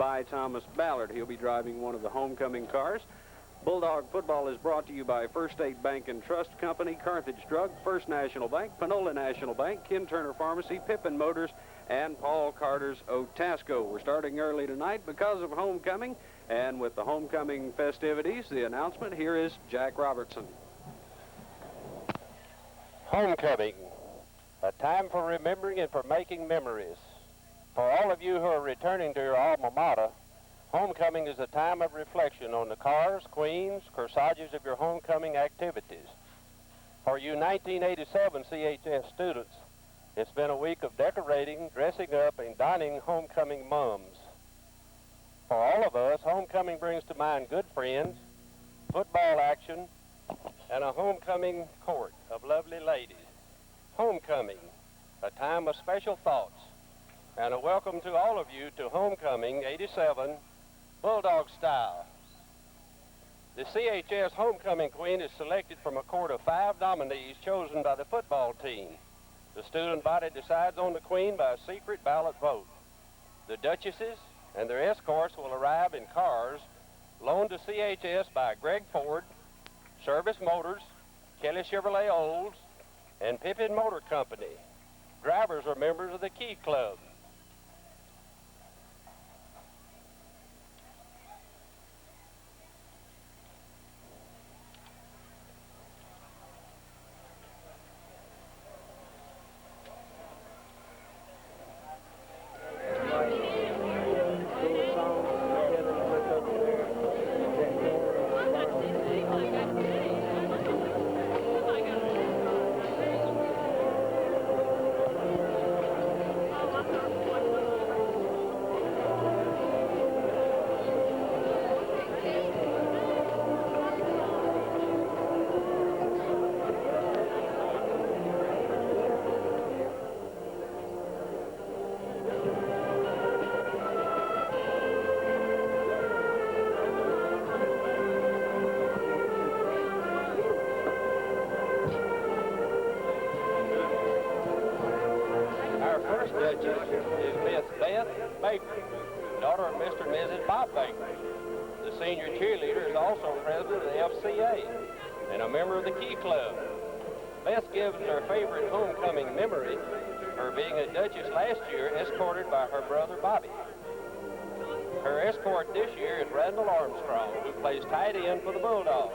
by Thomas Ballard. He'll be driving one of the homecoming cars. Bulldog football is brought to you by First State Bank and Trust Company, Carthage Drug, First National Bank, Panola National Bank, Ken Turner Pharmacy, Pippin Motors, and Paul Carter's Otasco. We're starting early tonight because of homecoming, and with the homecoming festivities, the announcement, here is Jack Robertson. Homecoming, a time for remembering and for making memories. For all of you who are returning to your alma mater, homecoming is a time of reflection on the cars, queens, corsages of your homecoming activities. For you 1987 CHS students, it's been a week of decorating, dressing up, and donning homecoming mums. For all of us, homecoming brings to mind good friends, football action, and a homecoming court of lovely ladies. Homecoming, a time of special thoughts, and a welcome to all of you to Homecoming 87 Bulldog style. The CHS homecoming queen is selected from a court of 5 nominees chosen by the football team. The student body decides on the queen by a secret ballot vote. The Duchesses and their escorts will arrive in cars loaned to CHS by Greg Ford, Service Motors, Kelly Chevrolet Olds, and Pippin Motor Company. Drivers are members of the Key Club. Daughter of Mr. and Mrs. Bob Baker. The senior cheerleader is also president of the FCA and a member of the Key Club. Beth gives her favorite homecoming memory, her being a Duchess last year, escorted by her brother Bobby. Her escort this year is Randall Armstrong, who plays tight end for the Bulldogs.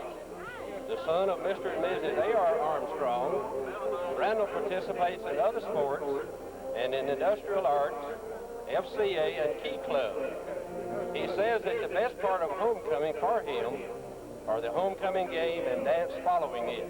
The son of Mr. and Mrs. A.R. Armstrong, Randall participates in other sports and in industrial arts, FCA, and Key Club. He says that the best part of homecoming for him are the homecoming game and dance following it.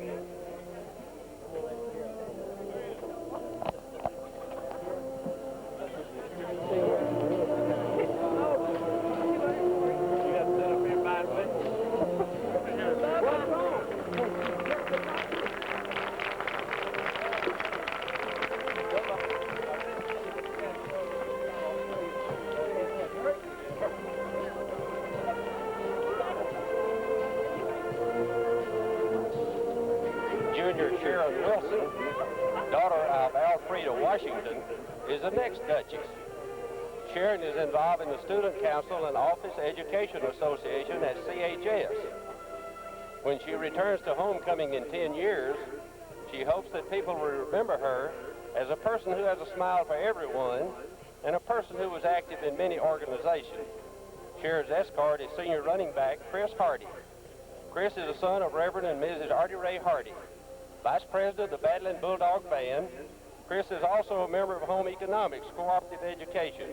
Is the next Duchess. Sharon is involved in the Student Council and Office Education Association at CHS. When she returns to homecoming in 10 years, she hopes that people will remember her as a person who has a smile for everyone and a person who was active in many organizations. Sharon's escort is senior running back Chris Hardy. Chris is the son of Reverend and Mrs. Artie Ray Hardy, Vice President of the Battling Bulldog Band. Chris is also a member of Home Economics Cooperative Education.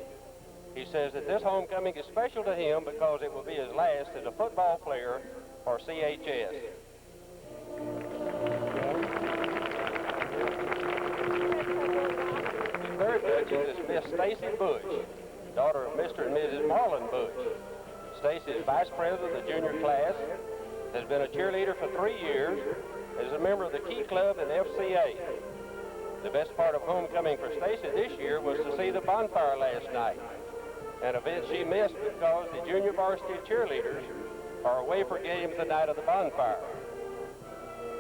He says that this homecoming is special to him because it will be his last as a football player for CHS. The third Duchess is Miss Stacy Bush, daughter of Mr. and Mrs. Marlon Bush. Stacy is Vice President of the junior class, has been a cheerleader for 3 years, and is a member of the Key Club and FCA. The best part of homecoming for Stacy this year was to see the bonfire last night, an event she missed because the junior varsity cheerleaders are away for games the night of the bonfire.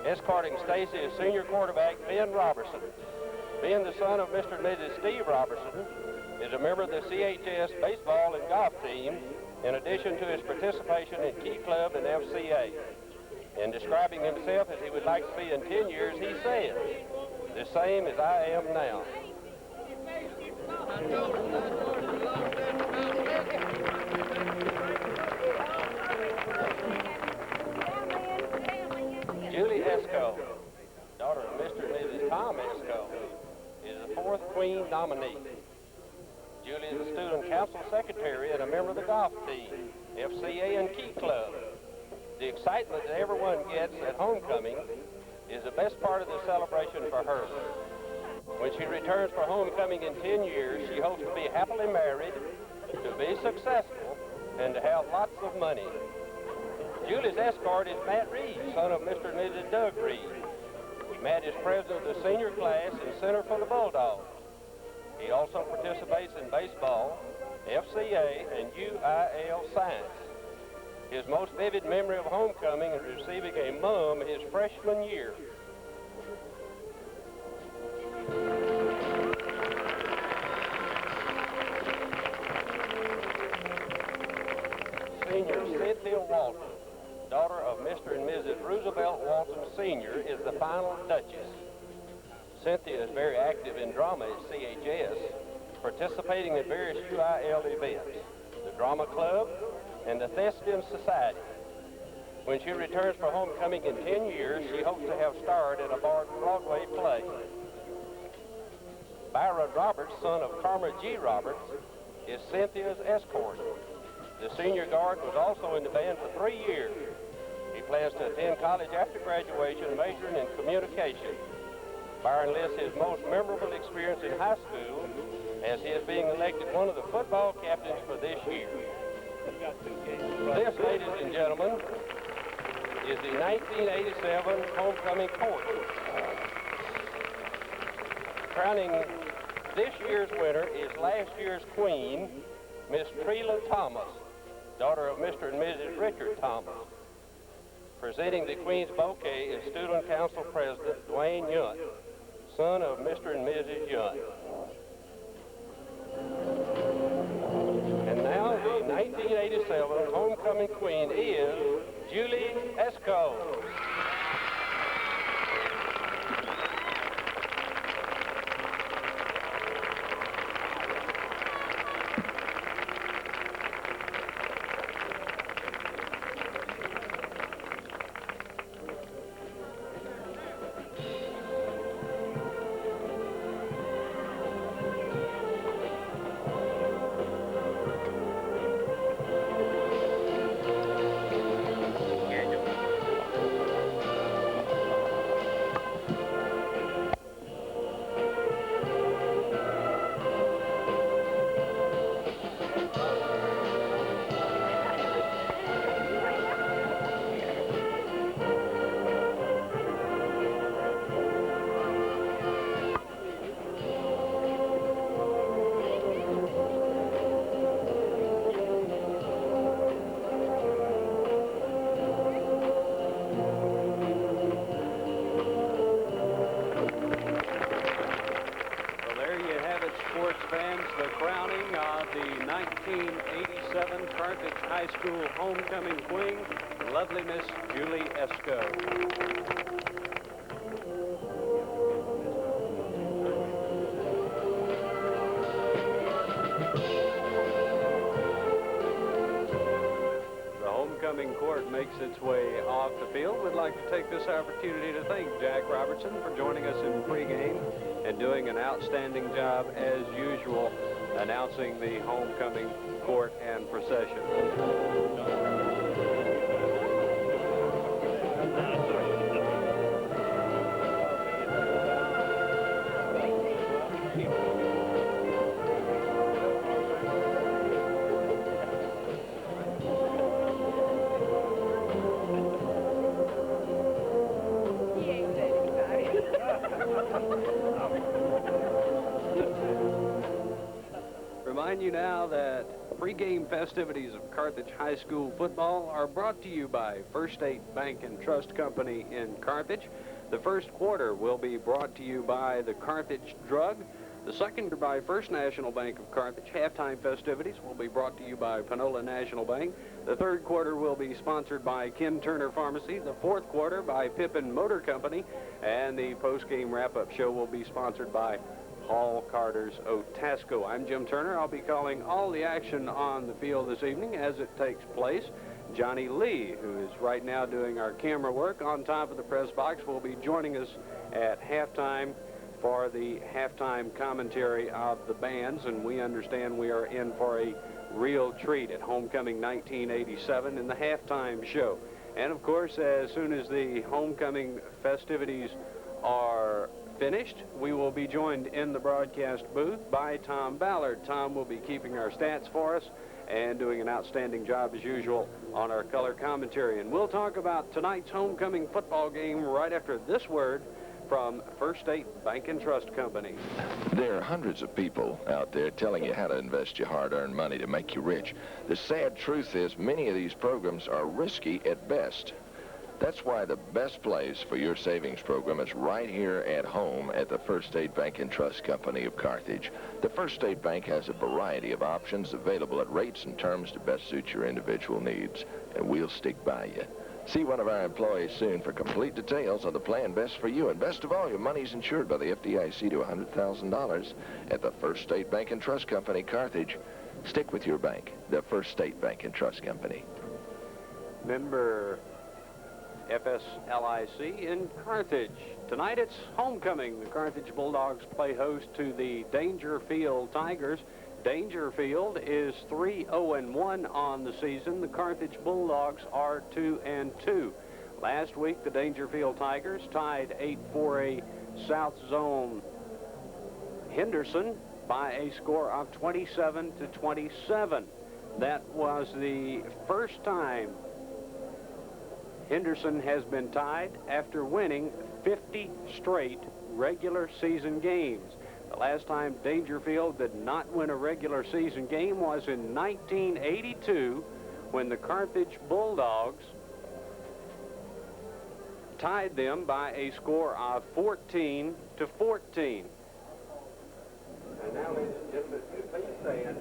Escorting Stacy is senior quarterback Ben Robertson. Being the son of Mr. and Mrs. Steve Robertson, is a member of the CHS baseball and golf team, in addition to his participation in Key Club and FCA. In describing himself as he would like to be in 10 years, he says, "The same as I am now." Julie Esco, daughter of Mr. and Mrs. Tom Esco, is the 4th Queen nominee. Julie is a student council secretary and a member of the golf team, FCA and Key Club. The excitement that everyone gets at homecoming is the best part of the celebration for her. When she returns for homecoming in 10 years, she hopes to be happily married, to be successful, and to have lots of money. Julie's escort is Matt Reed, son of Mr. and Mrs. Doug Reed. Matt is president of the senior class and center for the Bulldogs. He also participates in baseball, FCA, and UIL science. His most vivid memory of homecoming is receiving a mum his freshman year. Senior Cynthia Walton, daughter of Mr. and Mrs. Roosevelt Walton Sr., is the final Duchess. Cynthia is very active in drama at CHS, participating in various UIL events, the Drama Club, and the Thespian Society. When she returns for homecoming in 10 years, she hopes to have starred in a Broadway play. Byron Roberts, son of Karma G. Roberts, is Cynthia's escort. The senior guard was also in the band for 3 years. He plans to attend college after graduation, majoring in communication. Byron lists his most memorable experience in high school as he is being elected one of the football captains for this year. This, ladies and gentlemen, is the 1987 homecoming court. Crowning this year's winner is last year's queen, Miss Trila Thomas, daughter of Mr. and Mrs. Richard Thomas. Presenting the Queen's bouquet is Student Council President Dwayne Yunt, son of Mr. and Mrs. Yunt. And now the 1987 homecoming queen is Julie Esco. The crowning of the 1987 Carthage High School homecoming queen, lovely Miss Julie Esco. Court makes its way off the field. We'd like to take this opportunity to thank Jack Robertson for joining us in pregame and doing an outstanding job as usual announcing the homecoming court and procession. Remind you now that pregame festivities of Carthage High School football are brought to you by First State Bank and Trust Company in Carthage. The first quarter will be brought to you by the Carthage Drug, The second by First National Bank of Carthage. Halftime festivities will be brought to you by Panola National Bank. The third quarter will be sponsored by Ken Turner Pharmacy. The fourth quarter by Pippin Motor Company. And the post-game wrap-up show will be sponsored by Hall Carter's Otasco. I'm Jim Turner. I'll be calling all the action on the field this evening as it takes place. Johnny Lee, who is right now doing our camera work on top of the press box, will be joining us at halftime for the halftime commentary of the bands, and we understand we are in for a real treat at Homecoming 1987 in the halftime show. And of course, as soon as the homecoming festivities are finished, we will be joined in the broadcast booth by Tom Ballard. Tom will be keeping our stats for us and doing an outstanding job as usual on our color commentary. And we'll talk about tonight's homecoming football game right after this word from First State Bank and Trust Company. There are hundreds of people out there telling you how to invest your hard-earned money to make you rich. The sad truth is many of these programs are risky at best. That's why the best place for your savings program is right here at home at the First State Bank and Trust Company of Carthage. The First State Bank has a variety of options available at rates and terms to best suit your individual needs, and we'll stick by you. See one of our employees soon for complete details on the plan best for you. And best of all, your money's insured by the FDIC to $100,000 at the First State Bank and Trust Company, Carthage. Stick with your bank, the First State Bank and Trust Company. Member FSLIC in Carthage. Tonight it's homecoming. The Carthage Bulldogs play host to the Daingerfield Tigers. Daingerfield is 3-0-1 on the season. The Carthage Bulldogs are 2-2. Last week, the Daingerfield Tigers tied 8-4A South Zone Henderson by a score of 27-27. That was the first time Henderson has been tied after winning 50 straight regular season games. The last time Daingerfield did not win a regular season game was in 1982 when the Carthage Bulldogs tied them by a score of 14-14. And now, ladies and gentlemen, if you please stand.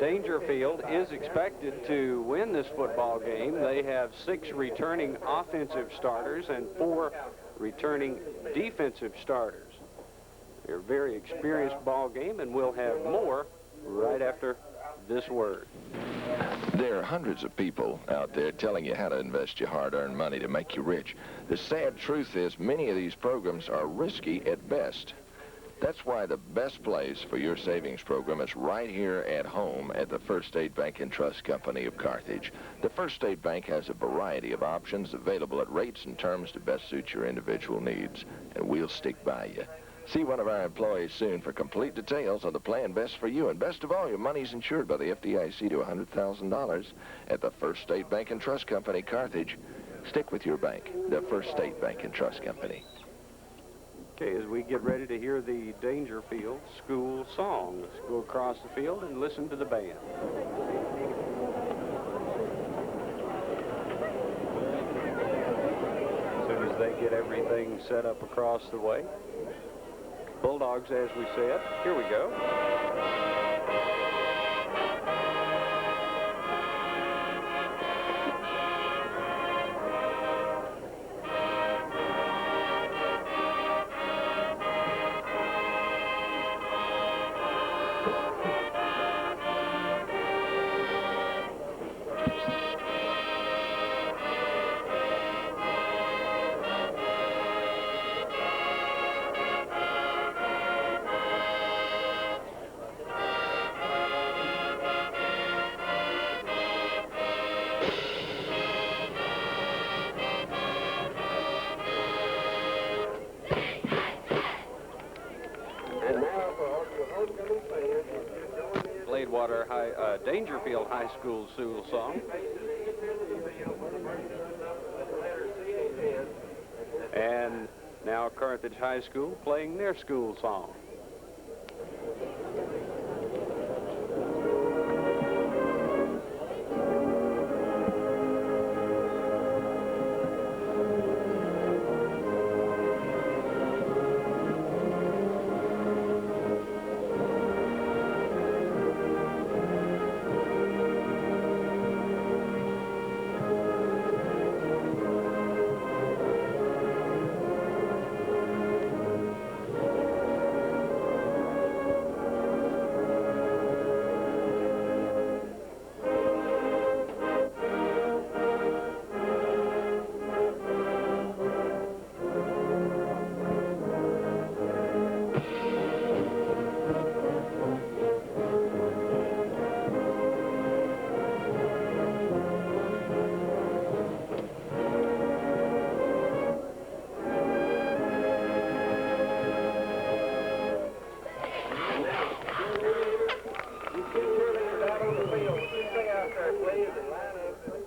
Daingerfield is expected to win this football game. They have 6 returning offensive starters and 4 returning defensive starters. They're a very experienced ball game, and we'll have more right after this word. There are hundreds of people out there telling you how to invest your hard-earned money to make you rich. The sad truth is many of these programs are risky at best. That's why the best place for your savings program is right here at home at the First State Bank and Trust Company of Carthage. The First State Bank has a variety of options available at rates and terms to best suit your individual needs, and we'll stick by you. See one of our employees soon for complete details on the plan best for you. And best of all, your money's insured by the FDIC to $100,000 at the First State Bank and Trust Company, Carthage. Stick with your bank, the First State Bank and Trust Company. Okay, as we get ready to hear the Daingerfield school song, let's go across the field and listen to the band. As soon as they get everything set up across the way. Bulldogs, as we said. Here we go. Daingerfield High School school song. And now Carthage High School playing their school song.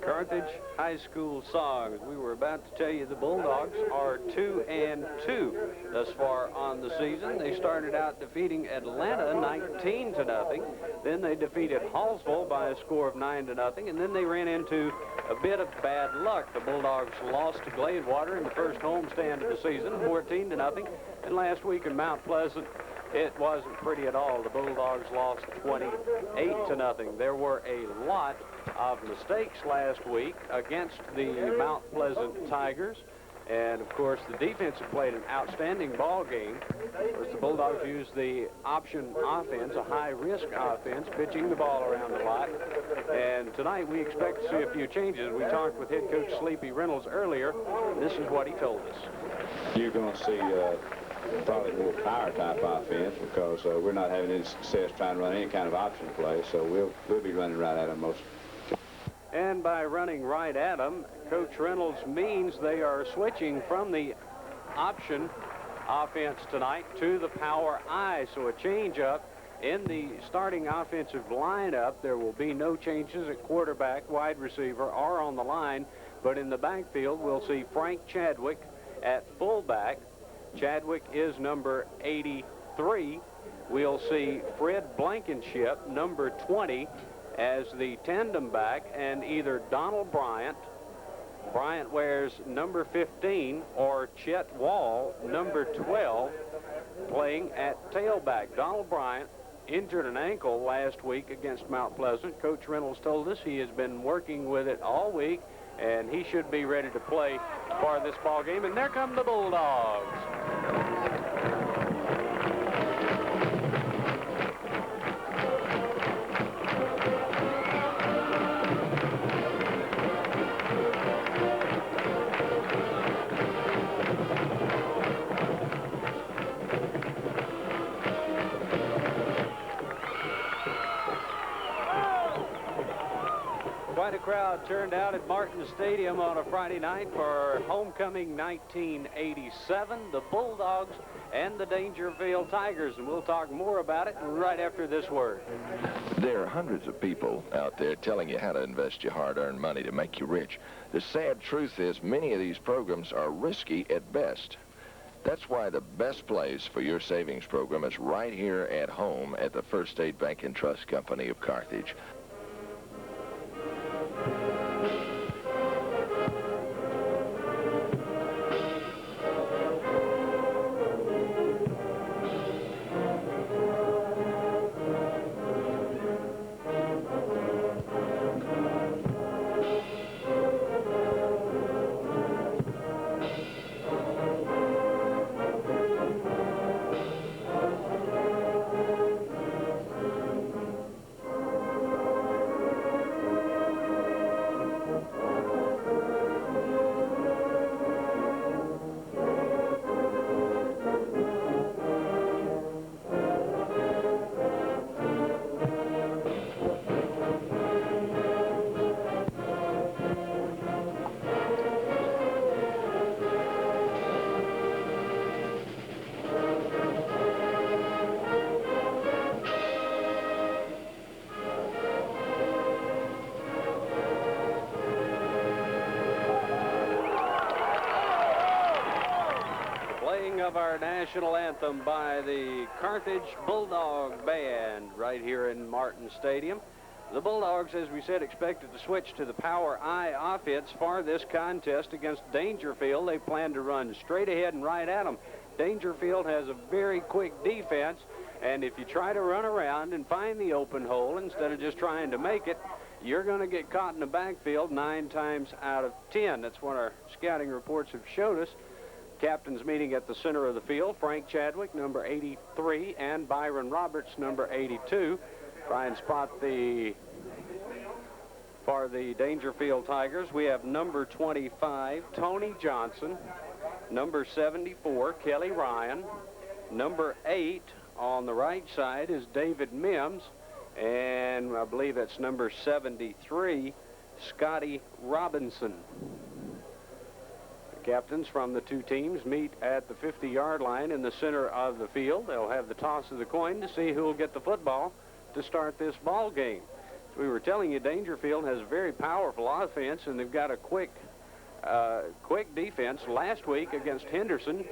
Carthage High School songs. We were about to tell you the Bulldogs are 2-2 thus far on the season. They started out defeating Atlanta 19-0. Then they defeated Hallsville by a score of 9-0. And then they ran into a bit of bad luck. The Bulldogs lost to Gladewater in the first homestand of the season, 14-0. And last week in Mount Pleasant, it wasn't pretty at all. The Bulldogs lost 28-0. There were a lot of mistakes last week against the Mount Pleasant Tigers. And, of course, the defense have played an outstanding ball game. Of course, the Bulldogs used the option offense, a high-risk offense, pitching the ball around a lot. And tonight we expect to see a few changes. We talked with head coach Sleepy Reynolds earlier. This is what he told us. You're going to see probably more power-type offense because we're not having any success trying to run any kind of option play, so we'll be running right at them most. And by running right at them, Coach Reynolds means they are switching from the option offense tonight to the power I. So a change-up in the starting offensive lineup. There will be no changes at quarterback, wide receiver, or on the line. But in the backfield, we'll see Frank Chadwick at fullback. Chadwick is number 83. We'll see Fred Blankenship, number 20, as the tandem back, and either Donald Bryant wears number 15, or Chet Wall, number 12, playing at tailback. Donald Bryant injured an ankle last week against Mount Pleasant. Coach Reynolds told us he has been working with it all week, and he should be ready to play for this ball game. And there come the Bulldogs. Quite a crowd turned out at Martin Stadium on a Friday night for homecoming 1987, the Bulldogs and the Daingerfield Tigers, and we'll talk more about it right after this word. There are hundreds of people out there telling you how to invest your hard-earned money to make you rich. The sad truth is many of these programs are risky at best. That's why the best place for your savings program is right here at home at the First State Bank and Trust Company of Carthage. Of our national anthem by the Carthage Bulldog Band right here in Martin Stadium. The Bulldogs, as we said, expected to switch to the power I offense for this contest against Daingerfield. They plan to run straight ahead and right at them. Daingerfield has a very quick defense, and if you try to run around and find the open hole instead of just trying to make it, you're going to get caught in the backfield 9 times out of 10. That's what our scouting reports have showed us. Captains meeting at the center of the field, Frank Chadwick, number 83, and Byron Roberts, number 82. Try and spot for the Daingerfield Tigers, we have number 25, Tony Johnson, number 74, Kelly Ryan, number 8 on the right side is David Mims, and I believe that's number 73, Scotty Robinson. Captains from the two teams meet at the 50-yard line in the center of the field. They'll have the toss of the coin to see who will get the football to start this ball game. we were telling you, Daingerfield has a very powerful offense, and they've got a quick defense. Last week against Henderson,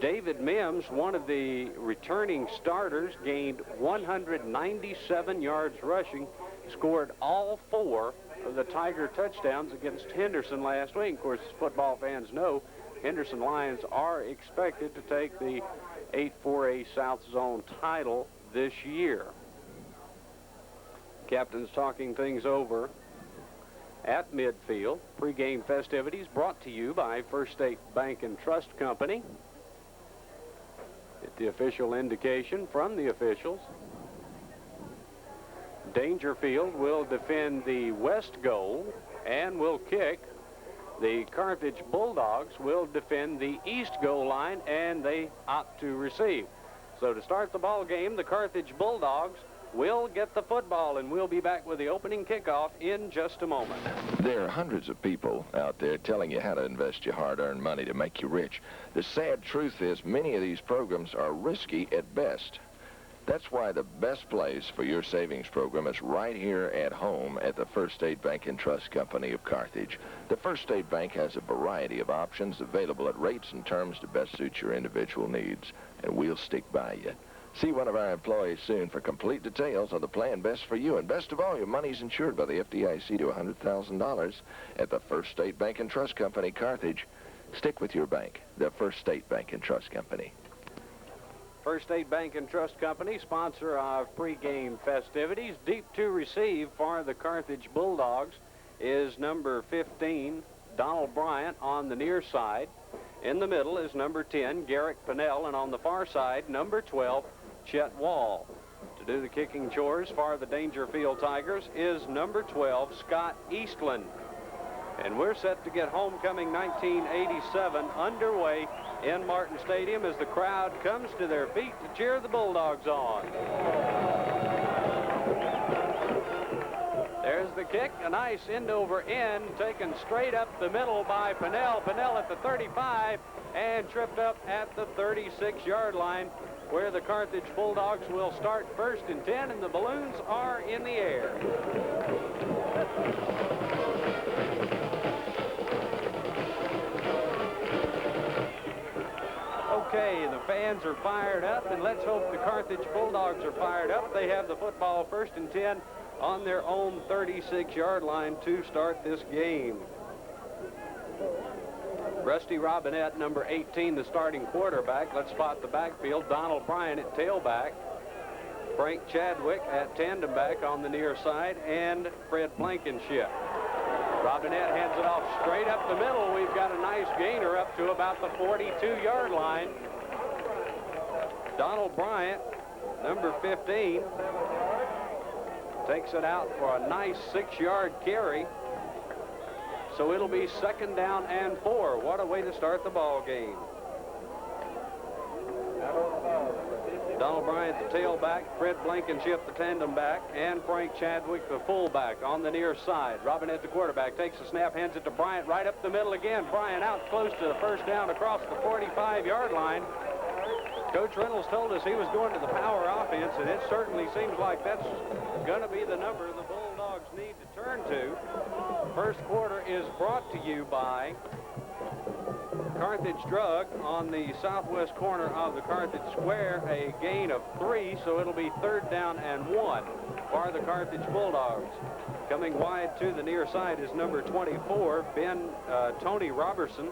David Mims, one of the returning starters, gained 197 yards rushing, scored all 4 of the Tiger touchdowns against Henderson last week. Of course, as football fans know, Henderson Lions are expected to take the 8-4A South Zone title this year. Captain's talking things over at midfield. Pre-game festivities brought to you by First State Bank and Trust Company. Get the official indication from the officials. Daingerfield will defend the west goal and will kick. The Carthage Bulldogs will defend the east goal line, and they opt to receive. So to start the ball game, the Carthage Bulldogs will get the football, and we'll be back with the opening kickoff in just a moment. There are hundreds of people out there telling you how to invest your hard-earned money to make you rich. The sad truth is many of these programs are risky at best. That's why the best place for your savings program is right here at home at the First State Bank and Trust Company of Carthage. The First State Bank has a variety of options available at rates and terms to best suit your individual needs, and we'll stick by you. See one of our employees soon for complete details on the plan best for you. And best of all, your money's insured by the FDIC to $100,000 at the First State Bank and Trust Company, Carthage. Stick with your bank, the First State Bank and Trust Company. First State Bank and Trust Company, sponsor of pregame festivities. Deep to receive for the Carthage Bulldogs is number 15, Donald Bryant, on the near side. In the middle is number 10, Garrick Pinnell, and on the far side, number 12, Chet Wall. To do the kicking chores for the Daingerfield Tigers is number 12, Scott Eastland. And we're set to get homecoming 1987 underway in Martin Stadium as the crowd comes to their feet to cheer the Bulldogs on. There's the kick, a nice end over end, taken straight up the middle by Pinnell. Pinnell at the 35 and tripped up at the 36-yard line, where the Carthage Bulldogs will start first and 10, and the balloons are in the air. Okay, the fans are fired up, and let's hope the Carthage Bulldogs are fired up. They have the football first and 10 on their own 36-yard line to start this game. Rusty Robinette, number 18, the starting quarterback. Let's spot the backfield. Donald Bryan at tailback. Frank Chadwick at tandem back on the near side, and Fred Blankenship. Robinette hands it off straight up the middle. We've got a nice gainer up to about the 42-yard line. Donald Bryant, number 15, takes it out for a nice 6-yard carry. So it'll be second down and 4. What a way to start the ball game. Donald Bryant, the tailback, Fred Blankenship, the tandem back, and Frank Chadwick, the fullback, on the near side. Robinette, the quarterback, takes the snap, hands it to Bryant, right up the middle again. Bryant out close to the first down across the 45-yard line. Coach Reynolds told us he was going to the power offense, and it certainly seems like that's going to be the number the Bulldogs need to turn to. First quarter is brought to you by Carthage Drug on the southwest corner of the Carthage Square, a gain of 3, so it'll be third down and 1 for the Carthage Bulldogs. Coming wide to the near side is number 24, Tony Robertson.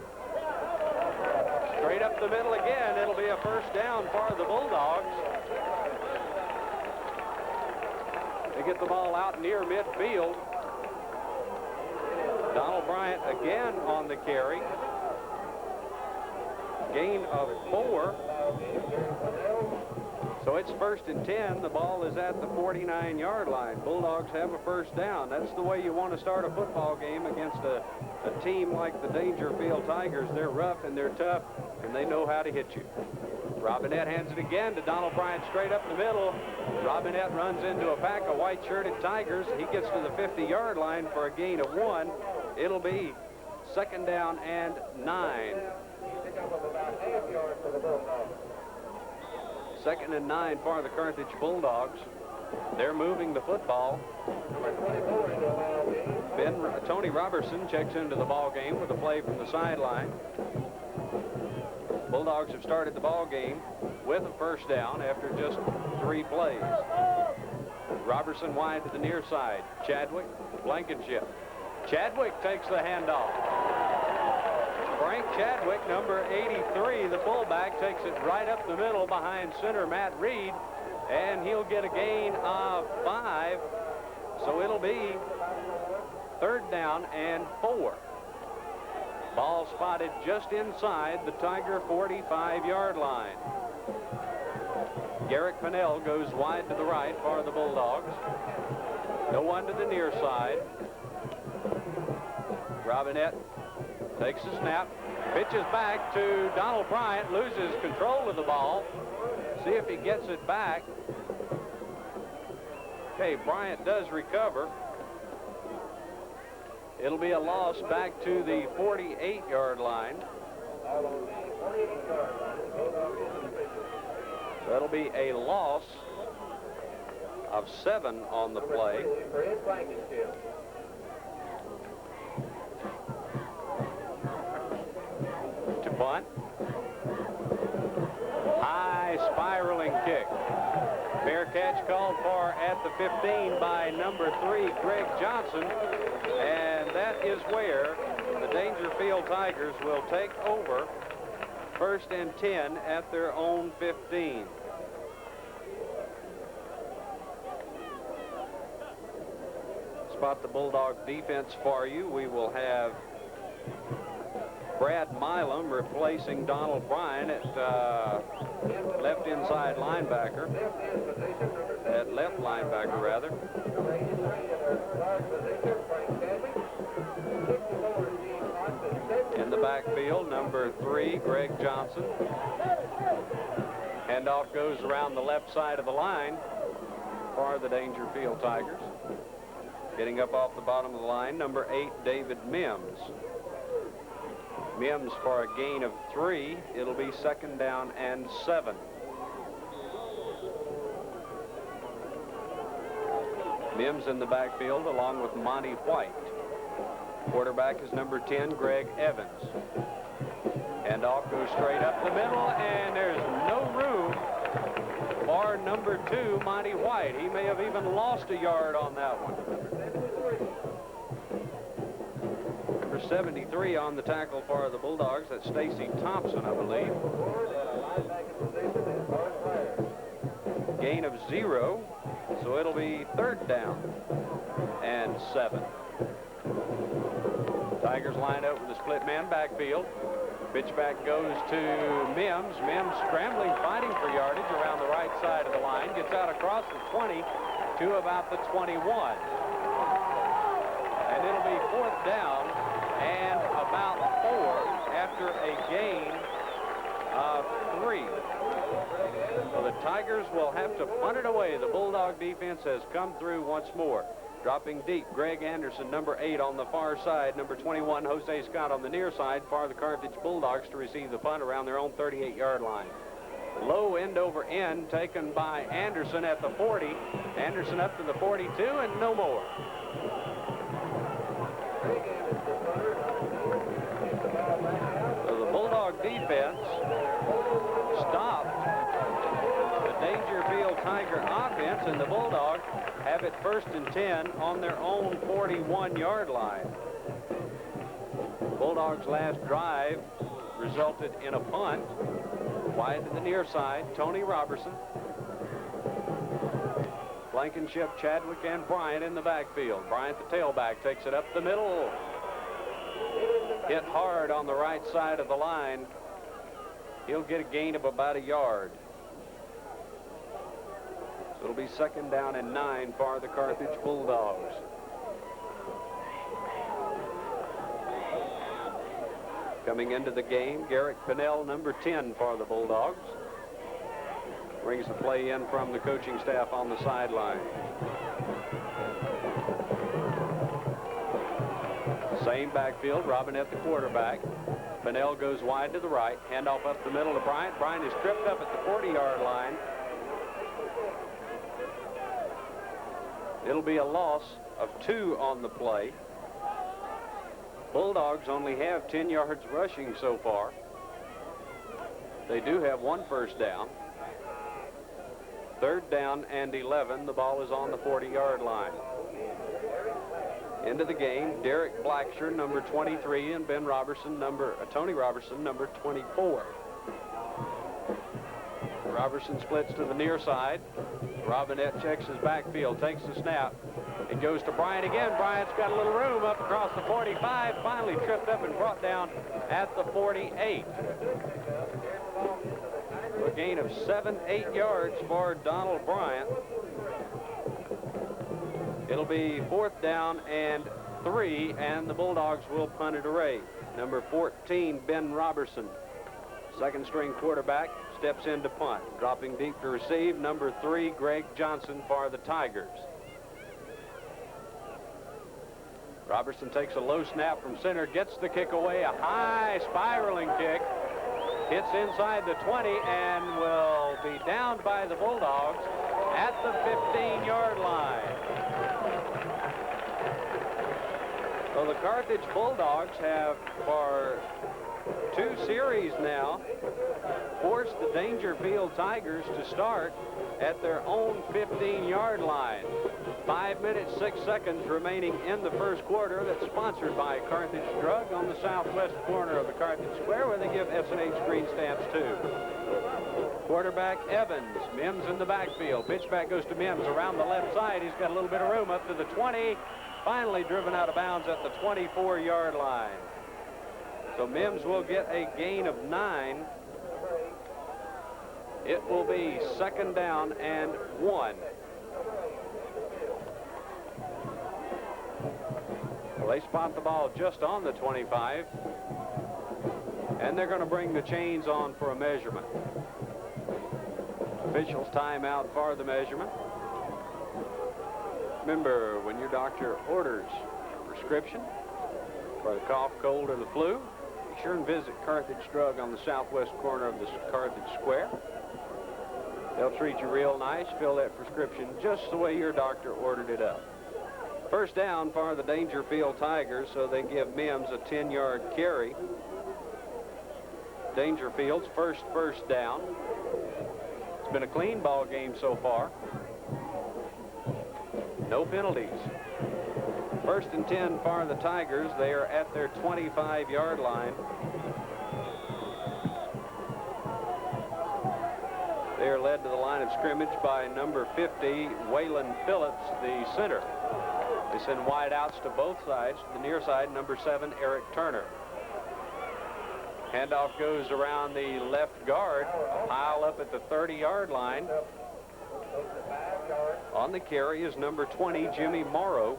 Straight up the middle again, it'll be a first down for the Bulldogs. They get the ball out near midfield. Donald Bryant again on the carry. Gain of 4. So it's first and 10. The ball is at the 49-yard line. Bulldogs have a first down. That's the way you want to start a football game against a team like the Daingerfield Tigers. They're rough and they're tough, and they know how to hit you. Robinette hands it again to Donald Bryant straight up the middle. Robinette runs into a pack of white-shirted Tigers. He gets to the 50-yard line for a gain of 1. It'll be second down and 9. Second and 9 for the Carthage Bulldogs. They're moving the football. Tony Robertson checks into the ball game with a play from the sideline. Bulldogs have started the ball game with a first down after just 3 plays. Robertson wide to the near side. Chadwick, Blankenship. Chadwick takes the handoff. Frank Chadwick, number 83, the fullback, takes it right up the middle behind center Matt Reed, and he'll get a gain of 5. So it'll be 3rd down and 4. Ball spotted just inside the Tiger 45-yard line. Garrick Pennell goes wide to the right for the Bulldogs. No one to the near side. Robinette takes the snap, pitches back to Donald Bryant, loses control of the ball. See if he gets it back. Okay, Bryant does recover. It'll be a loss back to the 48-yard line. That'll be a loss of 7 on the play. To punt. High spiraling kick. Fair catch called for at the 15 by number 3, Greg Johnson. And that is where the Daingerfield Tigers will take over 1st and 10 at their own 15. Spot the Bulldog defense for you. We will have Brad Milam replacing Donald Bryan at left inside linebacker. At left linebacker, rather. In the backfield, number 3, Greg Johnson. Handoff goes around the left side of the line for the Daingerfield Tigers. Getting up off the bottom of the line, number 8, David Mims. Mims for a gain of 3. It'll be 2nd down and 7. Mims in the backfield along with Monty White. Quarterback is number 10, Greg Evans. And off goes straight up the middle, and there's no room for number 2, Monty White. He may have even lost a yard on that one. Number 73 on the tackle for the Bulldogs. That's Stacy Thompson, I believe. Gain of 0, so it'll be 3rd down and 7. Tigers line up with a split man backfield. Pitchback goes to Mims. Mims scrambling, fighting for yardage around the right side of the line. Gets out across the 20 to about the 21. And it'll be 4th down and about 4 after a gain of 3. So the Tigers will have to punt it away. The Bulldog defense has come through once more. Dropping deep, Greg Anderson, number 8 on the far side. Number 21, Jose Scott on the near side for the Carthage Bulldogs to receive the punt around their own 38-yard line. Low end over end taken by Anderson at the 40. Anderson up to the 42 and no more. So the Bulldog defense stopped the Daingerfield Tiger offense, and the Bulldogs have it 1st and 10 on their own 41-yard line. Bulldogs' last drive resulted in a punt. Wide to the near side, Tony Robertson. Blankenship, Chadwick, and Bryant in the backfield. Bryant, the tailback, takes it up the middle. Hit hard on the right side of the line. He'll get a gain of about a yard. So it'll be 2nd down and 9 for the Carthage Bulldogs. Coming into the game, Garrick Pennell, number 10 for the Bulldogs. Brings the play in from the coaching staff on the sideline. Same backfield, Robinette the quarterback. Pennell goes wide to the right. Handoff up the middle to Bryant. Bryant is tripped up at the 40-yard line. It'll be a loss of 2 on the play. Bulldogs only have 10 yards rushing so far. They do have 1 first down. 3rd down and 11. The ball is on the 40-yard line. Into the game, Derek Blacksher, number 23, and Tony Robertson, number 24. Robertson splits to the near side. Robinette checks his backfield, takes the snap. It goes to Bryant again. Bryant's got a little room up across the 45, finally tripped up and brought down at the 48. A gain of 7-8 yards for Donald Bryant. It'll be 4th down and 3, and the Bulldogs will punt it away. Number 14, Ben Robertson, 2nd string quarterback, steps in to punt. Dropping deep to receive, number 3, Greg Johnson for the Tigers. Robertson takes a low snap from center, gets the kick away, a high spiraling kick. Hits inside the 20 and will be downed by the Bulldogs at the 15-yard line. So the Carthage Bulldogs have, for 2 series now, forced the Daingerfield Tigers to start at their own 15-yard line. 5 minutes, 6 seconds remaining in the first quarter. That's sponsored by Carthage Drug on the southwest corner of the Carthage Square, where they give S&H green stamps too. Quarterback Evans, Mims in the backfield. Pitch back goes to Mims around the left side. He's got a little bit of room up to the 20. Finally driven out of bounds at the 24-yard line. So Mims will get a gain of 9. It will be 2nd down and 1. Well, they spot the ball just on the 25. And they're going to bring the chains on for a measurement. Officials time out for the measurement. Remember, when your doctor orders a prescription for the cough, cold, or the flu, be sure and visit Carthage Drug on the southwest corner of the Carthage Square. They'll treat you real nice, fill that prescription just the way your doctor ordered it up. 1st down for the Daingerfield Tigers, so they give Mims a 10-yard carry. Daingerfield's first down. It's been a clean ball game so far. No penalties. 1st and 10 for the Tigers. They are at their 25-yard line. They are led to the line of scrimmage by number 50, Waylon Phillips, the center. They send wide outs to both sides. To the near side, number 7, Eric Turner. Handoff goes around the left guard, pile up at the 30-yard line. On the carry is number 20, Jimmy Morrow.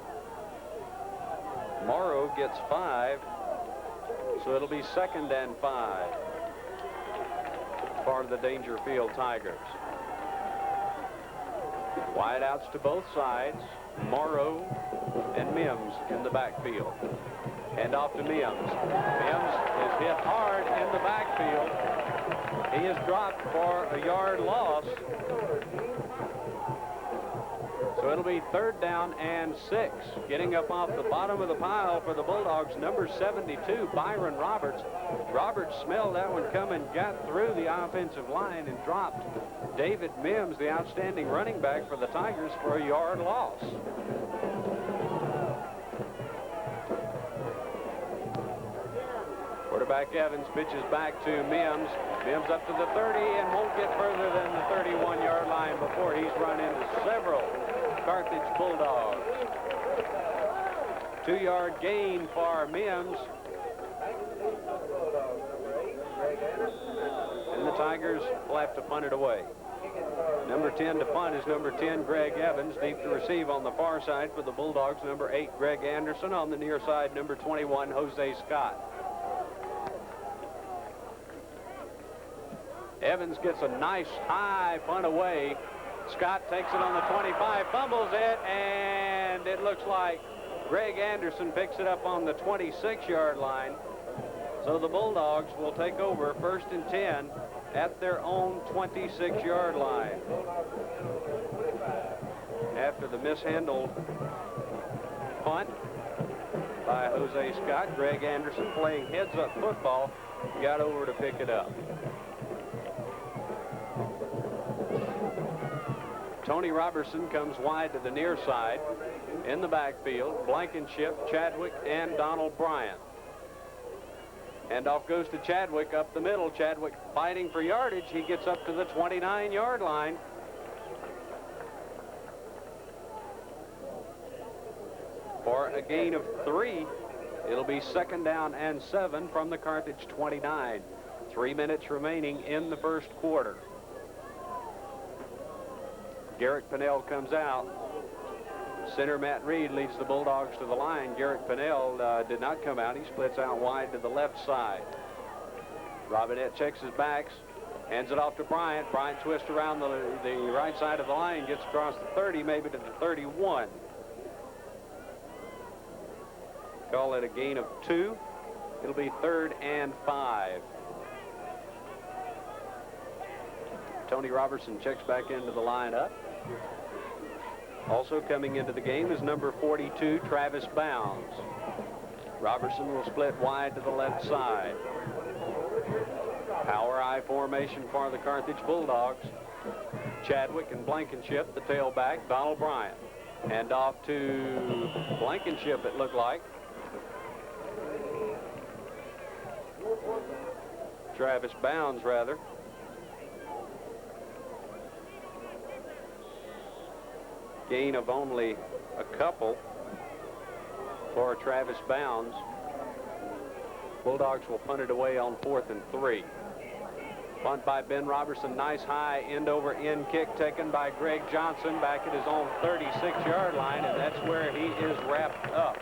Morrow gets 5, so it'll be 2nd and 5 for the Daingerfield Tigers. Wide outs to both sides, Morrow and Mims in the backfield. Hand off to Mims. Mims is hit hard in the backfield. He is dropped for a yard loss. So it'll be 3rd down and 6. Getting up off the bottom of the pile for the Bulldogs, number 72, Byron Roberts. Roberts smelled that one coming, got through the offensive line and dropped David Mims, the outstanding running back for the Tigers, for a yard loss. Quarterback Evans pitches back to Mims. Mims up to the 30 and won't get further than the 31-yard line before he's run into several Carthage Bulldogs. 2-yard gain for Mims. And the Tigers will have to punt it away. Number 10 to punt is number 10, Greg Evans. Deep to receive on the far side for the Bulldogs, number 8, Greg Anderson. On the near side, number 21, Jose Scott. Evans gets a nice high punt away. Scott takes it on the 25, fumbles it, and it looks like Greg Anderson picks it up on the 26-yard line. So the Bulldogs will take over 1st and 10 at their own 26-yard line. after the mishandled punt by Jose Scott. Greg Anderson, playing heads-up football, got over to pick it up. Tony Robertson comes wide to the near side. In the backfield, Blankenship, Chadwick, and Donald Bryant. Handoff goes to Chadwick up the middle. Chadwick fighting for yardage. He gets up to the 29-yard line. For a gain of 3, it'll be 2nd down and 7 from the Carthage 29. 3 minutes remaining in the first quarter. Garrett Pinnell comes out. Center Matt Reed leads the Bulldogs to the line. Garrett Pinnell did not come out. He splits out wide to the left side. Robinette checks his backs, hands it off to Bryant. Bryant twists around the right side of the line, gets across the 30, maybe to the 31. Call it a gain of 2. It'll be 3rd and 5. Tony Robertson checks back into the lineup. Also coming into the game is number 42, Travis Bounds. Robertson will split wide to the left side. Power I formation for the Carthage Bulldogs. Chadwick and Blankenship, the tailback, Donald Bryant. And off to Blankenship, it looked like. Travis Bounds, rather. Gain of only a couple for Travis Bounds. Bulldogs will punt it away on 4th and 3. Punt by Ben Robertson. Nice high end-over-end kick taken by Greg Johnson back at his own 36-yard line, and that's where he is wrapped up.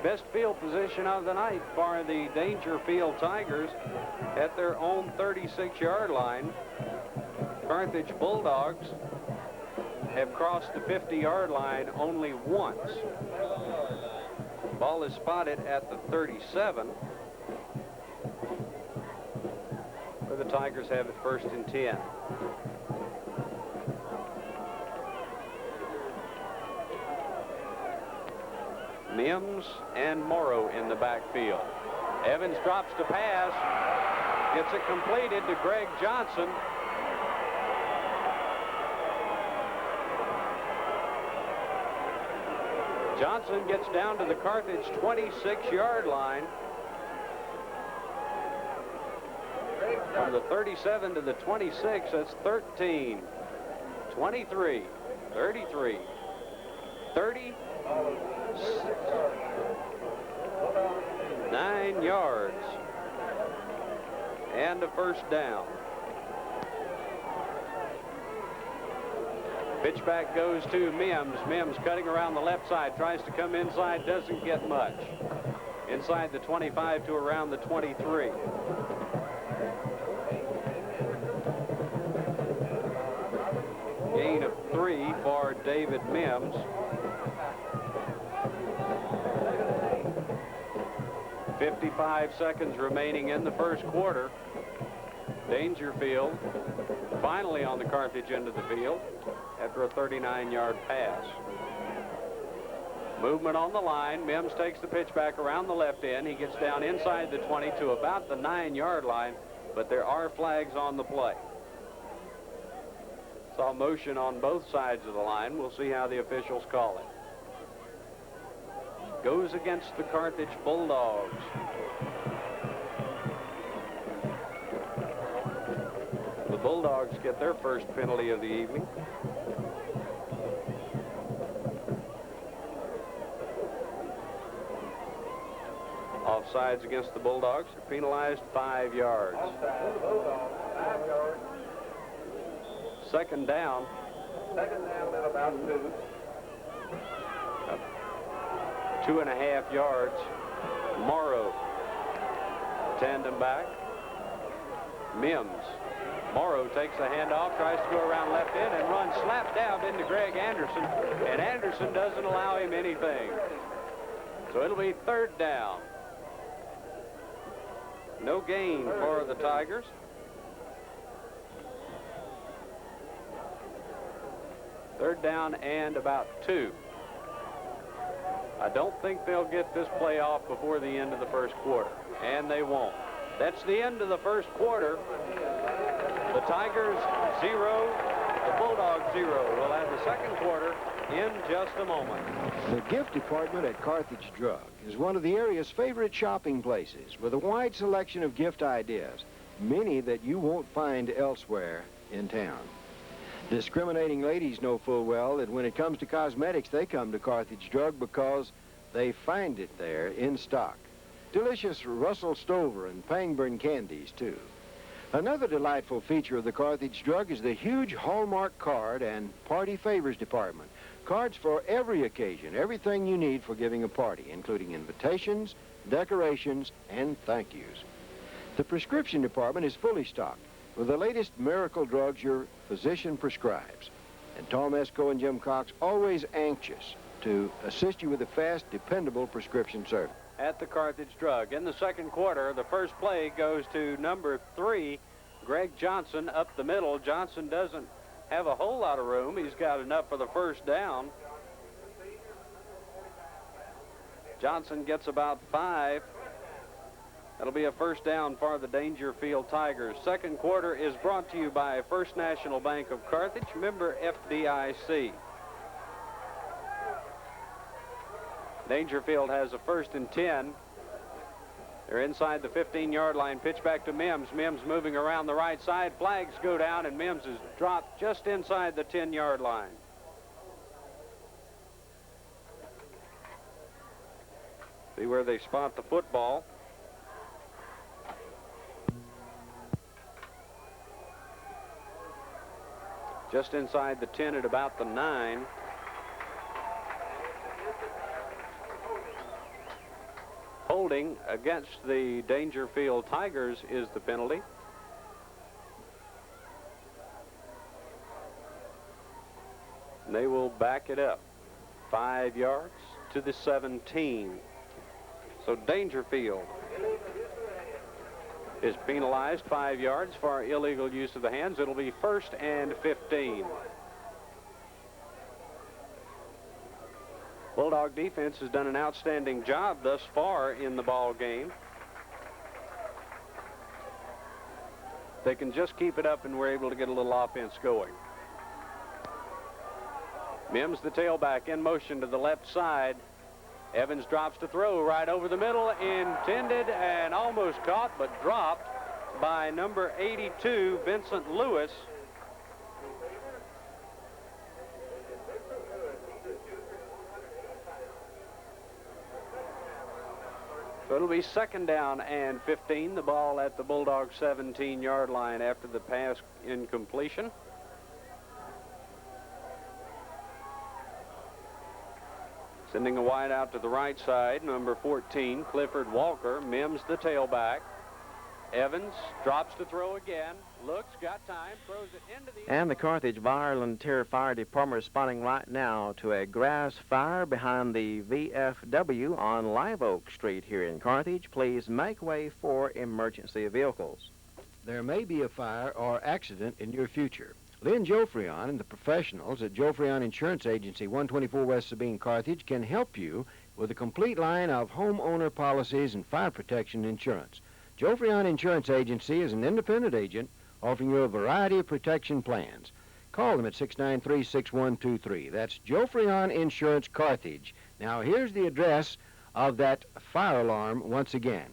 Best field position of the night for the Daingerfield Tigers at their own 36-yard line. Carthage Bulldogs have crossed the 50-yard line only once. Ball is spotted at the 37. Where the Tigers have it 1st and 10. Mims and Morrow in the backfield. Evans drops to pass, gets it completed to Greg Johnson. Johnson gets down to the Carthage 26-yard line. From the 37 to the 26, that's 13, 23, 33, 30, 9 yards, and a 1st down. Pitchback goes to Mims. Mims cutting around the left side, tries to come inside, doesn't get much. Inside the 25 to around the 23. Gain of 3 for David Mims. 55 seconds remaining in the first quarter. Daingerfield finally on the Carthage end of the field after a 39-yard pass. Movement on the line. Mims takes the pitch back around the left end. He gets down inside the 20 to about the 9-yard line, but there are flags on the play. Saw motion on both sides of the line. We'll see how the officials call it. Goes against the Carthage Bulldogs. The Bulldogs get their first penalty of the evening. Offsides against the Bulldogs. They're penalized 5 yards. 2nd down. 2nd down at about 2. 2.5 yards. Morrow. Tandem back. Mims. Morrow takes the handoff, tries to go around left end and runs slap dab into Greg Anderson, and Anderson doesn't allow him anything. So it'll be 3rd down. No gain for the Tigers. Third down and about 2. I don't think they'll get this play off before the end of the first quarter, and they won't. That's the end of the first quarter. The Tigers 0, the Bulldogs 0. We'll have the second quarter in just a moment. The gift department at Carthage Drug is one of the area's favorite shopping places with a wide selection of gift ideas, many that you won't find elsewhere in town. Discriminating ladies know full well that when it comes to cosmetics, they come to Carthage Drug because they find it there in stock. Delicious Russell Stover and Pangburn candies, too. Another delightful feature of the Carthage Drug is the huge Hallmark card and party favors department. Cards for every occasion, everything you need for giving a party, including invitations, decorations, and thank yous. The prescription department is fully stocked with the latest miracle drugs your physician prescribes. And Tom Esco and Jim Cox always anxious to assist you with a fast, dependable prescription service. At the Carthage Drug. In the second quarter, the first play goes to number 3, Greg Johnson, up the middle. Johnson doesn't have a whole lot of room. He's got enough for the first down. Johnson gets about 5. That'll be a first down for the Daingerfield Tigers. Second quarter is brought to you by First National Bank of Carthage, member FDIC. Daingerfield has a 1st and 10. They're inside the 15-yard line. Pitch back to Mims. Mims moving around the right side. Flags go down, and Mims is dropped just inside the 10-yard line. See where they spot the football. Just inside the 10 at about the 9. Holding against the Daingerfield Tigers is the penalty. And they will back it up 5 yards to the 17. So Daingerfield is penalized 5 yards for illegal use of the hands. It'll be 1st and 15. Bulldog defense has done an outstanding job thus far in the ball game. They can just keep it up, and we're able to get a little offense going. Mims, the tailback, in motion to the left side. Evans drops to throw right over the middle, intended and almost caught, but dropped by number 82, Vincent Lewis. So it'll be 2nd down and 15. The ball at the Bulldog 17-yard line after the pass incompletion. Sending a wide out to the right side, number 14, Clifford Walker. Mims, the tailback. Evans drops to throw again. Looks, got time, throws it into the... And the Carthage Volunteer Fire Department responding right now to a grass fire behind the VFW on Live Oak Street here in Carthage. Please make way for emergency vehicles. There may be a fire or accident in your future. Lynn Jofreon and the professionals at Jofreon Insurance Agency, 124 West Sabine, Carthage, can help you with a complete line of homeowner policies and fire protection insurance. Jofreon Insurance Agency is an independent agent offering you a variety of protection plans. Call them at 693-6123. That's Jofreon Insurance Carthage. Now, here's the address of that fire alarm once again.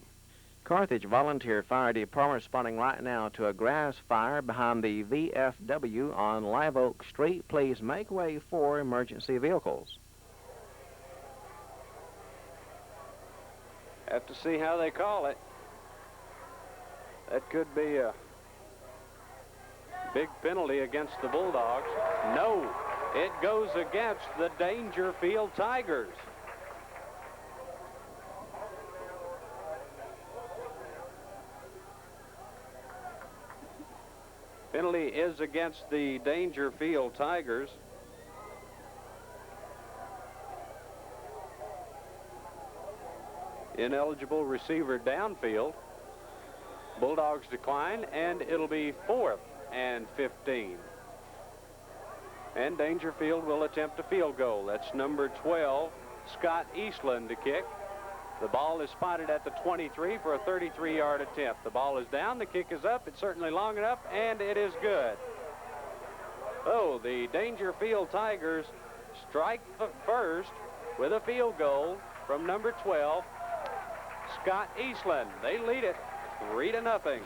Carthage Volunteer Fire Department responding right now to a grass fire behind the VFW on Live Oak Street. Please make way for emergency vehicles. Have to see how they call it. That could be a big penalty against the Bulldogs. No, it goes against the Daingerfield Tigers. Penalty is against the Daingerfield Tigers. Ineligible receiver downfield. Bulldogs decline, and it'll be 4th and 15. And Daingerfield will attempt a field goal. That's number 12, Scott Eastland, to kick. The ball is spotted at the 23 for a 33-yard attempt. The ball is down, the kick is up, it's certainly long enough, and it is good. Oh, the Daingerfield Tigers strike the first with a field goal from number 12, Scott Eastland. They lead it 3-0.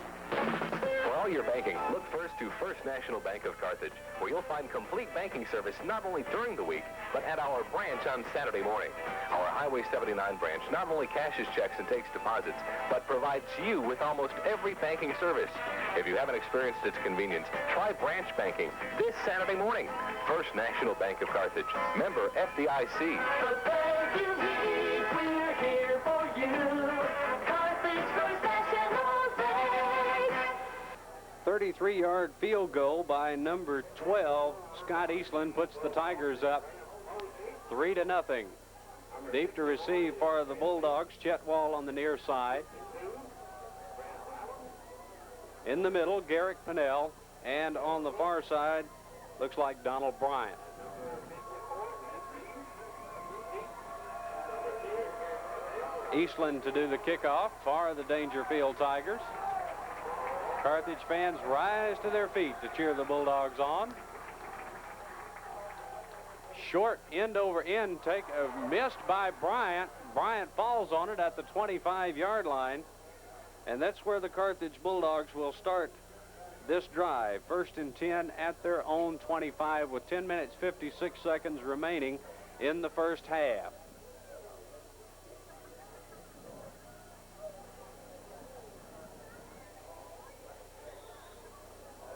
For all your banking, look first to First National Bank of Carthage, where you'll find complete banking service not only during the week, but at our branch on Saturday morning. Our Highway 79 branch not only cashes checks and takes deposits, but provides you with almost every banking service. If you haven't experienced its convenience, try branch banking this Saturday morning. First National Bank of Carthage, member FDIC. The bank you need, we're here for you. Carthage First National Bank. 33-yard field goal by number 12. Scott Eastland puts the Tigers up 3-0. Deep to receive for the Bulldogs. Chet Wall on the near side. In the middle, Garrick Pinnell. And on the far side, looks like Donald Bryant. Eastland to do the kickoff for the Daingerfield Tigers. Carthage fans rise to their feet to cheer the Bulldogs on. Short end over end take missed by Bryant. Bryant falls on it at the 25-yard line. And that's where the Carthage Bulldogs will start this drive. First and 10 at their own 25 with 10 minutes 56 seconds remaining in the first half.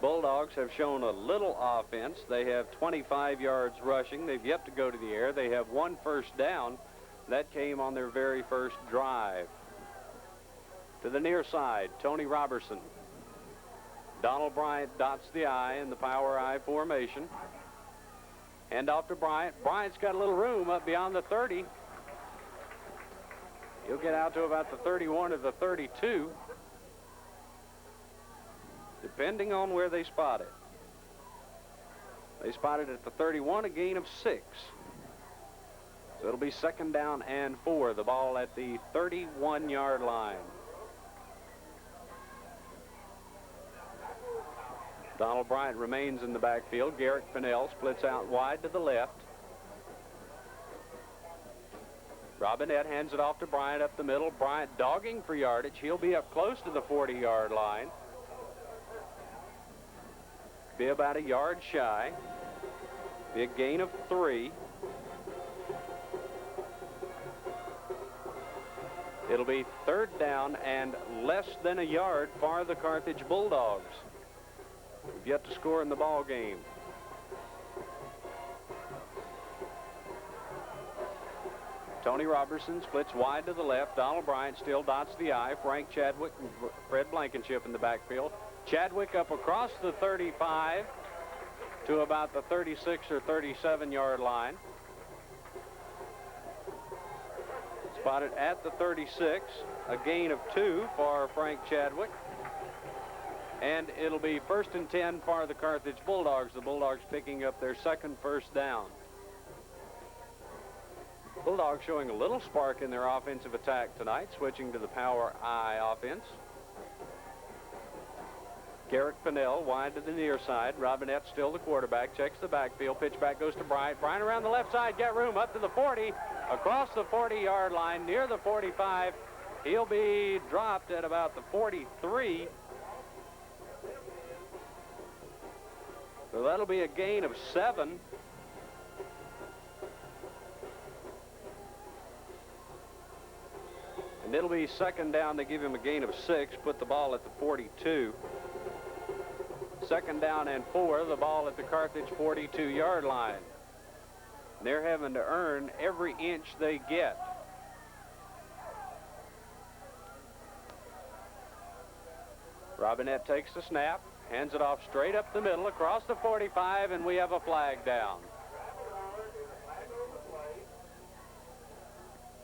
Bulldogs have shown a little offense. They have 25 yards rushing. They've yet to go to the air. They have one first down. That came on their very first drive. To the near side, Tony Robertson. Donald Bryant dots the I in the power I formation. Hand off to Bryant. Bryant's got a little room up beyond the 30. He'll get out to about the 31 or the 32. Depending on where they spot it. They spotted at the 31, a gain of 6. So it'll be second down and 4. The ball at the 31-yard line. Donald Bryant remains in the backfield. Garrick Pinnell splits out wide to the left. Robinette hands it off to Bryant up the middle. Bryant dogging for yardage. He'll be up close to the 40-yard line. Be about a yard shy. Be a gain of 3. It'll be third down and less than a yard for the Carthage Bulldogs. We've yet to score in the ball game. Tony Robertson splits wide to the left. Donald Bryant still dots the I. Frank Chadwick and Fred Blankenship in the backfield. Chadwick up across the 35 to about the 36 or 37-yard line. Spotted at the 36, a gain of 2 for Frank Chadwick. And it'll be first and 10 for the Carthage Bulldogs. The Bulldogs picking up their second first down. Bulldogs showing a little spark in their offensive attack tonight, switching to the power I offense. Garrick Pinnell wide to the near side. Robinette still the quarterback. Checks the backfield. Pitch back goes to Bryant. Bryant around the left side. Get room up to the 40. Across the 40-yard line near the 45. He'll be dropped at about the 43. So that'll be a gain of 7. And it'll be second down. They give him a gain of 6. Put the ball at the 42. Second down and 4, the ball at the Carthage 42-yard line. They're having to earn every inch they get. Robinette takes the snap, hands it off straight up the middle across the 45, and we have a flag down.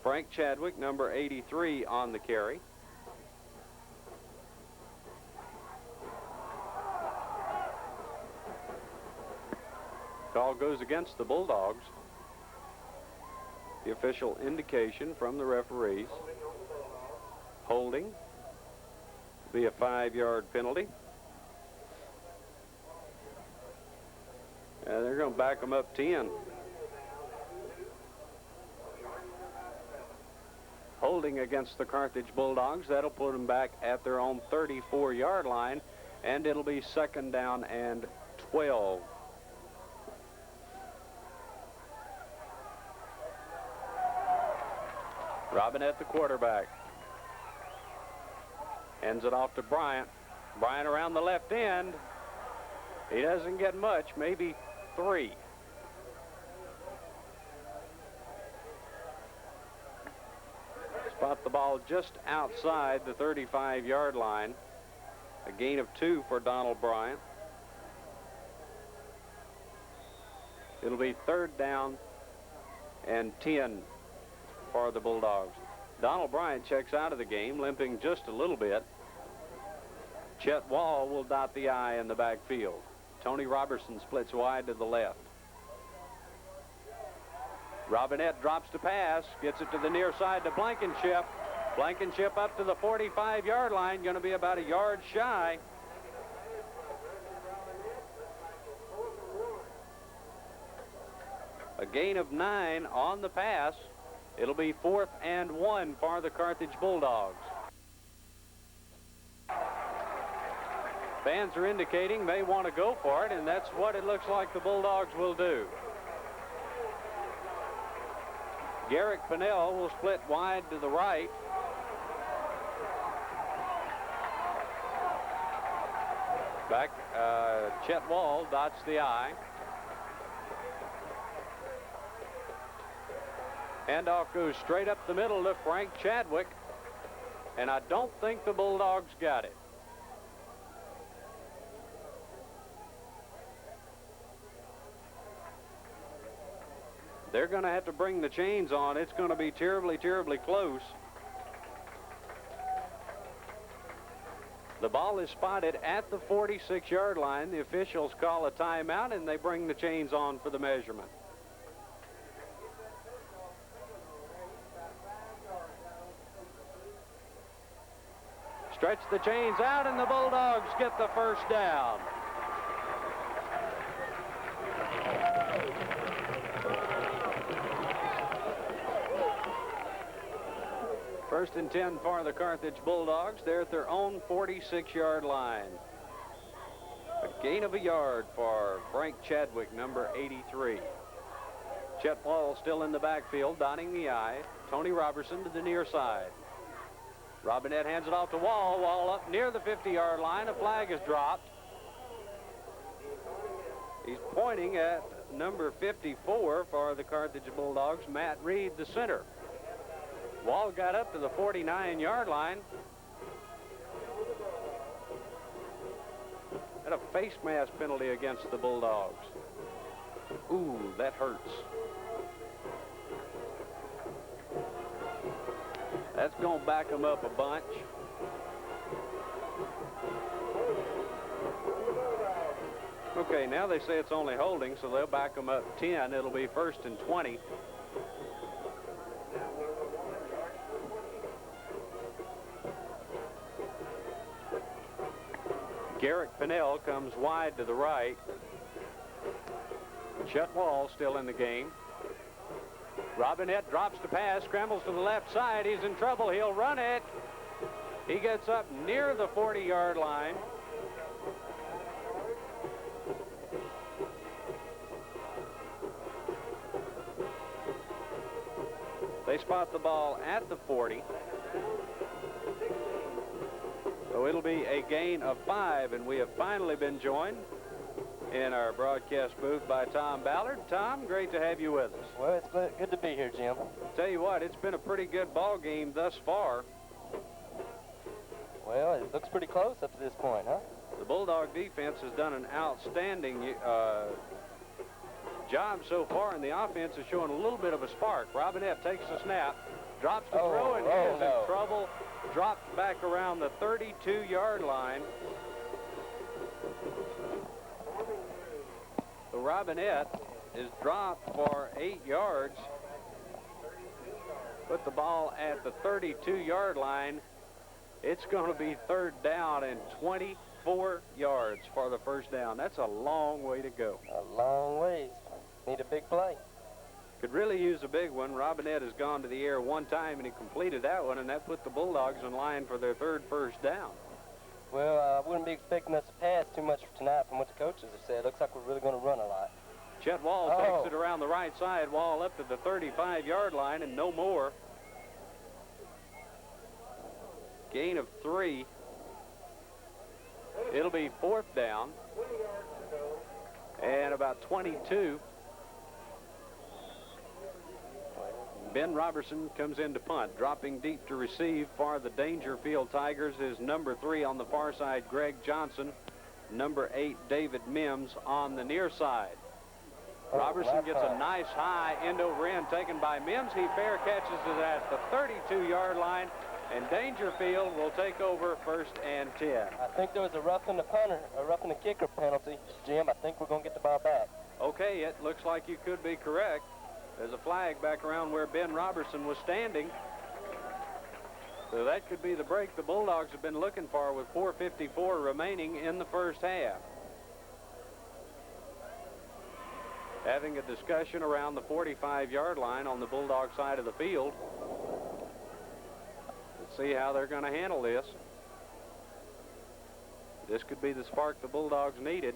Frank Chadwick, number 83, on the carry. Call goes against the Bulldogs. The official indication from the referees. Holding. Be a 5-yard penalty. And they're going to back them up 10. Holding against the Carthage Bulldogs. That'll put them back at their own 34-yard line, and it'll be 2nd down and 12. Robinette, the quarterback. Hands it off to Bryant. Bryant around the left end. He doesn't get much, maybe 3. Spot the ball just outside the 35-yard line. A gain of 2 for Donald Bryant. It'll be 3rd down and 10 for the Bulldogs. Donald Bryant checks out of the game, limping just a little bit. Chet Wall will dot the I in the backfield. Tony Robertson splits wide to the left. Robinette drops to pass, gets it to the near side to Blankenship. Blankenship up to the 45-yard line, going to be about a yard shy. A gain of 9 on the pass. It'll be 4th and 1 for the Carthage Bulldogs. Fans are indicating they want to go for it, and that's what it looks like the Bulldogs will do. Garrick Pinnell will split wide to the right. Back, Chet Wall dots the I. Handoff goes straight up the middle to Frank Chadwick, and I don't think the Bulldogs got it. They're going to have to bring the chains on. It's going to be terribly, terribly close. The ball is spotted at the 46-yard line. The officials call a timeout, and they bring the chains on for the measurement. Stretch the chains out, and the Bulldogs get the 1st down. First and 10 for the Carthage Bulldogs. They're at their own 46-yard line. A gain of a yard for Frank Chadwick, number 83. Chet Wall still in the backfield, dotting the I. Tony Robertson to the near side. Robinette hands it off to Wall. Wall up near the 50-yard line. A flag is dropped. He's pointing at number 54 for the Carthage Bulldogs, Matt Reed, the center. Wall got up to the 49-yard line. And a face mask penalty against the Bulldogs. Ooh, that hurts. That's going to back them up a bunch. Okay, now they say it's only holding, so they'll back them up 10. It'll be 1st and 20. Garrick Pinnell comes wide to the right. Chet Wall still in the game. Robinette drops the pass, scrambles to the left side. He's in trouble. He'll run it. He gets up near the 40-yard line. They spot the ball at the 40. So it'll be a gain of 5, and we have finally been joined in our broadcast booth by Tom Ballard. Tom, great to have you with us. Well, it's good to be here, Jim. Tell you what, it's been a pretty good ball game thus far. Well, it looks pretty close up to this point, huh? The Bulldog defense has done an outstanding job so far, and the offense is showing a little bit of a spark. Robinette takes the snap, drops the throw, and he is in trouble. Dropped back around the 32-yard line. The Robinette is dropped for 8 yards. Put the ball at the 32-yard line. It's going to be 3rd down and 24 yards for the first down. That's a long way to go. A long ways. Need a big play. Could really use a big one. Robinette has gone to the air one time, and he completed that one, and that put the Bulldogs in line for their 3rd first down. Well, I wouldn't be expecting us to pass too much for tonight from what the coaches have said. Looks like we're really going to run a lot. Chet Wall takes it around the right side. Wall up to the 35-yard line and no more. Gain of 3. It'll be 4th down and about 22. Ben Robertson comes in to punt. Dropping deep to receive for the Daingerfield Tigers is number 3 on the far side, Greg Johnson. Number 8, David Mims on the near side. Robertson gets a nice high end over end taken by Mims. He fair catches it at the 32-yard line, and Daingerfield will take over 1st and 10. I think there was a roughing the punter, a roughing the kicker penalty. Jim, I think we're going to get the ball back. Okay, it looks like you could be correct. There's a flag back around where Ben Robertson was standing. So that could be the break the Bulldogs have been looking for with 4:54 remaining in the first half. Having a discussion around the 45-yard line on the Bulldog side of the field. Let's see how they're going to handle this. This could be the spark the Bulldogs needed.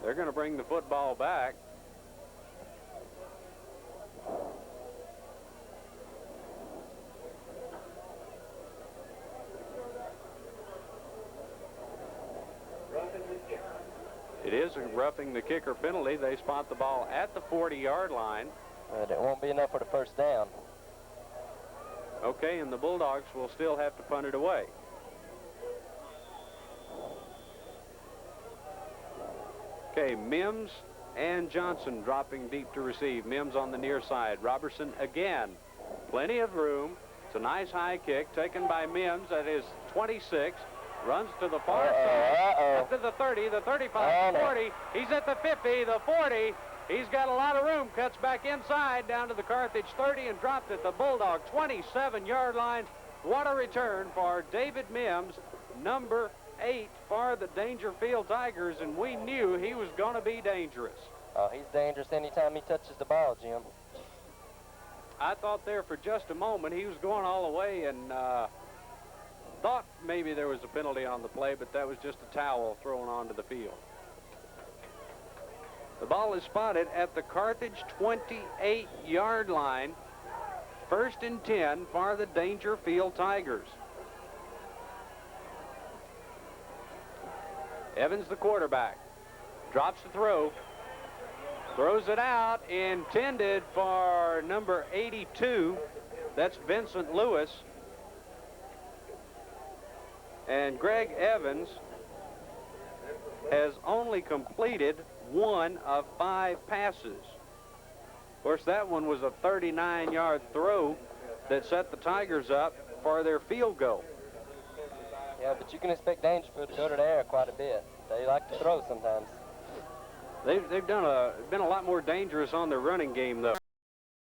They're going to bring the football back. It is a roughing the kicker penalty. They spot the ball at the 40-yard line. But it won't be enough for the first down. Okay, and the Bulldogs will still have to punt it away. Okay, Mims and Johnson dropping deep to receive. Mims on the near side. Robertson again. Plenty of room. It's a nice high kick taken by Mims at his 26. Runs to the far side, up to the 30, the 35, the 40. He's at the 50, the 40. He's got a lot of room. Cuts back inside down to the Carthage 30 and dropped at the Bulldog 27-yard line. What a return for David Mims, number 8 for the Daingerfield Tigers, and we knew he was going to be dangerous. Oh, he's dangerous anytime he touches the ball, Jim. I thought there for just a moment he was going all the way and thought maybe there was a penalty on the play, but that was just a towel thrown onto the field. The ball is spotted at the Carthage 28-yard line. 1st and 10 for the Daingerfield Tigers. Evans, the quarterback, drops the throw, throws it out, intended for number 82. That's Vincent Lewis. And Greg Evans has only completed 1 of 5 passes. Of course, that one was a 39-yard throw that set the Tigers up for their field goal. Yeah, but you can expect Daingerfield to go to the air quite a bit. They like to throw sometimes. They've been a lot more dangerous on their running game, though.